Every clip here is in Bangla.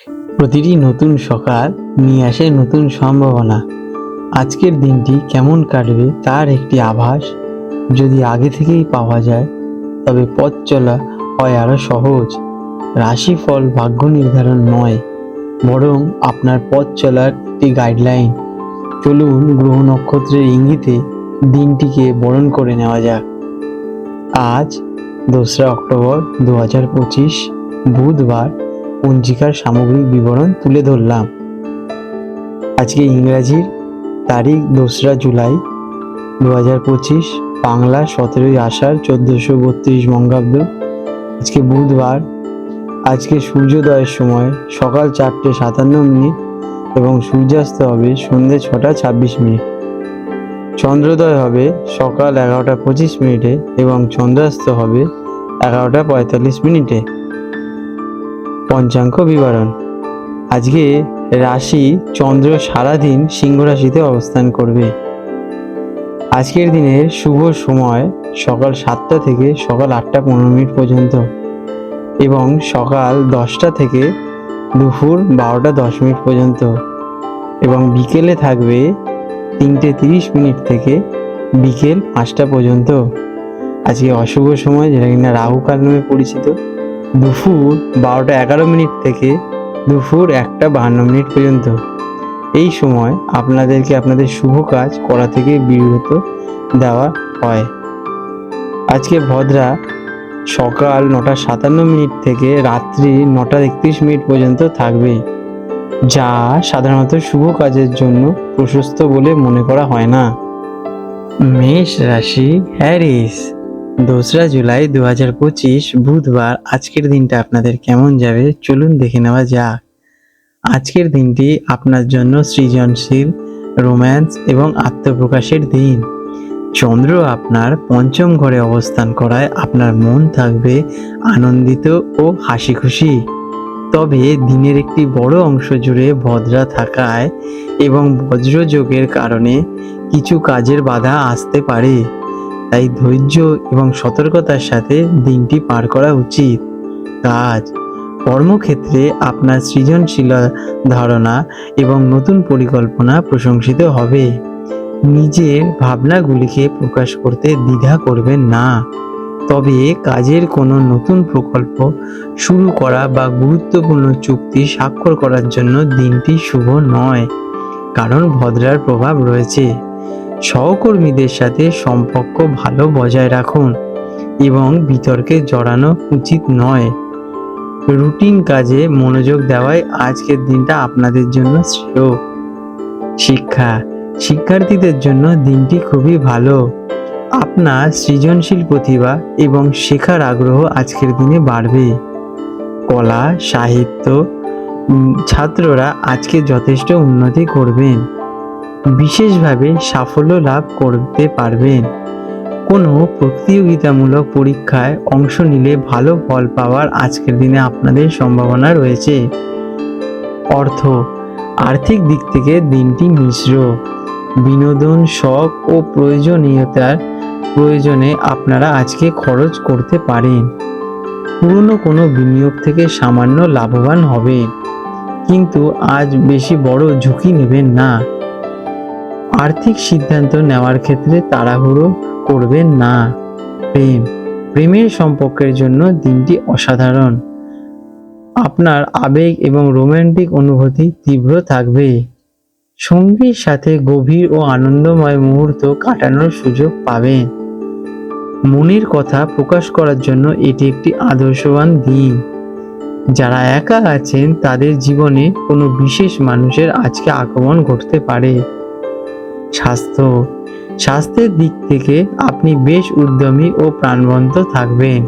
প্রতিটি নতুন সকাল নিয়ে আসে নতুন সম্ভাবনা। আজকের দিনটি কেমন কাটবে তার একটি আভাস যদি আগে থেকেই পাওয়া যায়, তবে পথ চলা হয় আরো সহজ। রাশিফল ভাগ্য নির্ধারণ নয়, বরং আপনার পথ চলার একটি গাইডলাইন। চলুন গ্রহ নক্ষত্রের ইঙ্গিতে দিনটিকে বরণ করে নেওয়া যাক। আজ 2রা অক্টোবর 2025, বুধবার। পঞ্জিকার সামগ্রিক বিবরণ তুলে ধরলাম। আজকে ইংরাজির তারিখ 2রা জুলাই 2025, বাংলা 17ই আষাঢ় 1432 বঙ্গাব্দ। আজকে বুধবার। আজকে সূর্যোদয়ের সময় সকাল 4:57 এবং সূর্যাস্ত হবে সন্ধ্যে 6:26। চন্দ্রোদয় হবে সকাল 11:25 এবং চন্দ্রাস্ত হবে 11:45। পঞ্চাঙ্গ বিবরণ। আজকে রাশি চন্দ্র সারাদিন সিংহ রাশিতে অবস্থান করবে। আজকের দিনের শুভ সময় সকাল 7টা থেকে সকাল 8:15 পর্যন্ত এবং সকাল 10টা থেকে দুপুর 12:10 পর্যন্ত এবং বিকেলে থাকবে 3:30 থেকে বিকেল 5টা পর্যন্ত। আজকে অশুভ সময়, যেটা কিনা রাহুকাল নামে পরিচিত, দুপুর 12:11 থেকে দুপুর 1:52 পর্যন্ত। এই সময় আপনাদেরকে আপনাদের শুভ কাজ করা থেকে বিরত দেওয়া হয়। আজকে ভদ্রা সকাল 9:57 থেকে রাত্রি 9:31 পর্যন্ত থাকবে, যা সাধারণত শুভ কাজের জন্য প্রশস্ত বলে মনে করা হয় না। মেষ রাশি, হ্যারিস। 2রা জুলাই 2025, বুধবার। আজকের দিনটা আপনাদের কেমন যাবে চলুন দেখে নেওয়া যাক। আজকের দিনটি আপনার জন্য সৃজনশীল, রোম্যান্স এবং আত্মপ্রকাশের দিন। চন্দ্র আপনার পঞ্চম ঘরে অবস্থান করায় আপনার মন থাকবে আনন্দিত ও হাসি খুশি। তবে দিনের একটি বড় অংশ জুড়ে ভদ্রা থাকায় এবং বজ্রযোগের কারণে কিছু কাজের বাধা আসতে পারে, তাই ধৈর্য এবং সতর্কতার সাথে দিনটি পার করা উচিত। কাজ কর্মক্ষেত্রে আপনার সৃজনশীল ধারণা এবং নতুন পরিকল্পনা প্রশংসিত হবে। নিজের ভাবনাগুলিকে প্রকাশ করতে দ্বিধা করবেন না, তবে কাজের কোনো নতুন প্রকল্প শুরু করা বা গুরুত্বপূর্ণ চুক্তি স্বাক্ষর করার জন্য দিনটি শুভ নয়, কারণ ভদ্রার প্রভাব রয়েছে। সহকর্মীদের সাথে সম্পর্ক ভালো বজায় রাখুন এবং বিতর্কে জড়ানো উচিত নয়। রুটিন কাজে মনোযোগ দেওয়াই আজকের দিনটা আপনাদের জন্য শ্রেয়। শিক্ষার্থীদের জন্য দিনটি খুবই ভালো। আপনার সৃজনশীল প্রতিভা এবং শেখার আগ্রহ আজকের দিনে বাড়বে। কলা, সাহিত্য ছাত্ররা আজকে যথেষ্ট উন্নতি করবেন, বিশেষভাবে সাফল্য লাভ করতে পারবেন। কোনো প্রতিযোগিতামূলক পরীক্ষায় অংশ নিলে ভালো ফল পাওয়ার আজকের দিনে আপনাদের সম্ভাবনা রয়েছে। আর্থিক দিক থেকে দিনটি মিশ্র। বিনোদন, শখ ও প্রয়োজনীয়তার প্রয়োজনে আপনারা আজকে খরচ করতে পারেন। পুরনো কোনো বিনিয়োগ থেকে সামান্য লাভবান হবেন, কিন্তু আজ বেশি বড় ঝুঁকি নেবেন না। আর্থিক সিদ্ধান্ত নেওয়ার ক্ষেত্রে তাড়াহুড়ো করবেন না। প্রেমের সম্পর্কের জন্য দিনটি অসাধারণ। আপনার আবেগ এবং রোমান্টিক অনুভূতি তীব্র থাকবে। সঙ্গীর সাথে গভীর ও আনন্দময় মুহূর্ত কাটানোর সুযোগ পাবেন। মনের কথা প্রকাশ করার জন্য এটি একটি আদর্শবান দিন। যারা একা আছেন তাদের জীবনে কোনো বিশেষ মানুষের আজকে আগমন ঘটতে পারে। স্বাস্থ্যের দিক থেকে আপনি বেশ উদ্যমী ও প্রাণবন্ত থাকবেন,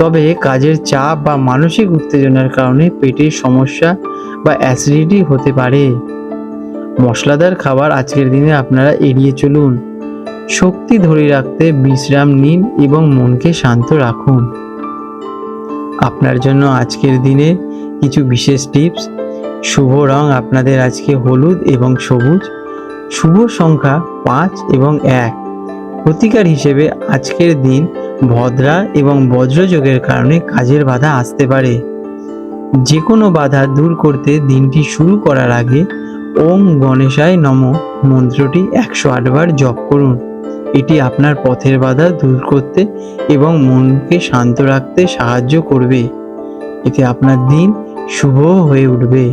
তবে কাজের চাপ বা মানসিক উত্তেজনার কারণে পেটের সমস্যা বা অ্যাসিডিটি হতে পারে। মশলাদার খাবার আজকের দিনে আপনারা এড়িয়ে চলুন। শক্তি ধরে রাখতে বিশ্রাম নিন এবং মনকে শান্ত রাখুন। আপনার জন্য আজকের দিনে কিছু বিশেষ টিপস। শুভ রং আপনাদের আজকে হলুদ এবং সবুজ। শুভ সংখ্যা 5 এবং 1। প্রতিকার হিসেবে আজকের দিন ভদ্রা এবং বজ্রযোগের কারণে কাজের বাধা আসতে পারে। যে কোনো বাধা দূর করতে দিনটি শুরু করার আগে ওম গণেশায় নমঃ মন্ত্রটি 108 বার জপ করুন। এটি আপনার পথের বাধা দূর করতে এবং মনকে শান্ত রাখতে সাহায্য করবে। এতে আপনার দিন শুভ হয়ে উঠবে।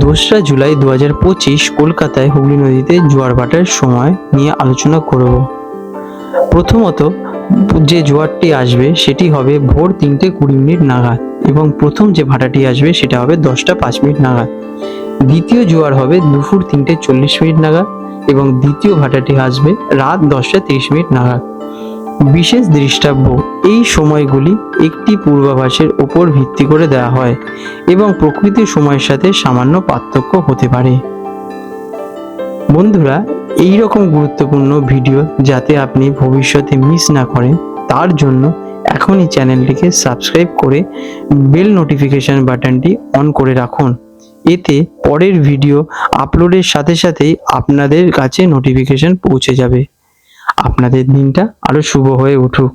2রা জুলাই 2025 কলকাতায় হুগলি নদীতে জোয়ার ভাটার সময় নিয়ে আলোচনা করব। প্রথমত, যে জোয়ারটি আসবে সেটি হবে ভোর 3:20 নাগাদ এবং প্রথম যে ভাটাটি আসবে সেটা হবে 10:05 নাগাদ। দ্বিতীয় জোয়ার হবে দুপুর 3:40 নাগাদ এবং দ্বিতীয় ভাটাটি আসবে রাত 10:30 নাগাদ। বিশেষ দৃষ্টাব্য, এই সময়গুলি একটি পূর্বাভাসের উপর ভিত্তি করে দেওয়া হয় এবং প্রকৃতির সময়ের সাথে সামান্য পার্থক্য হতে পারে। বন্ধুরা, এই রকম গুরুত্বপূর্ণ ভিডিও যাতে আপনি ভবিষ্যতে মিস না করেন তার জন্য এখনই চ্যানেলটিকে সাবস্ক্রাইব করে বেল নোটিফিকেশন বাটনটি অন করে রাখুন। এতে পরের ভিডিও আপলোডের সাথে সাথেই আপনাদের কাছে নোটিফিকেশন পৌঁছে যাবে। আপনাদের দিনটা আরো শুভ হয়ে উঠুক।